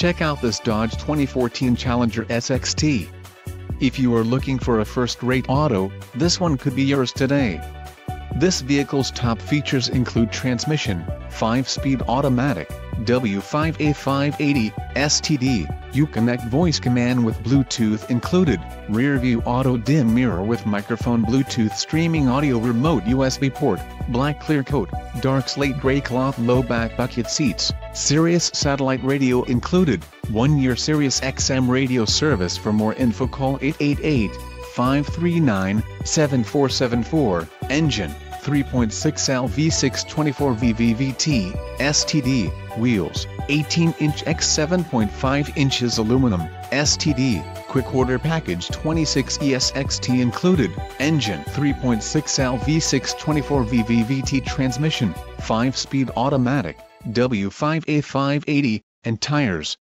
Check out this Dodge 2014 Challenger SXT. If you are looking for a first-rate auto, this one could be yours today. This vehicle's top features include transmission, 5-speed automatic, W5A580, STD, Uconnect voice command with Bluetooth included, rear-view auto-dim mirror with microphone Bluetooth streaming audio remote USB port, black clear coat, dark slate gray cloth low-back bucket seats, Sirius satellite radio included, 1-year Sirius XM radio service. For more info call 888-539-7474, engine, 3.6L V6 24 VVVT, STD, wheels, 18-inch x 7.5 inches aluminum, STD, quick order package 26E SXT included, engine, 3.6L V6 24 VVVT transmission, 5-speed automatic, W5A580, and tires,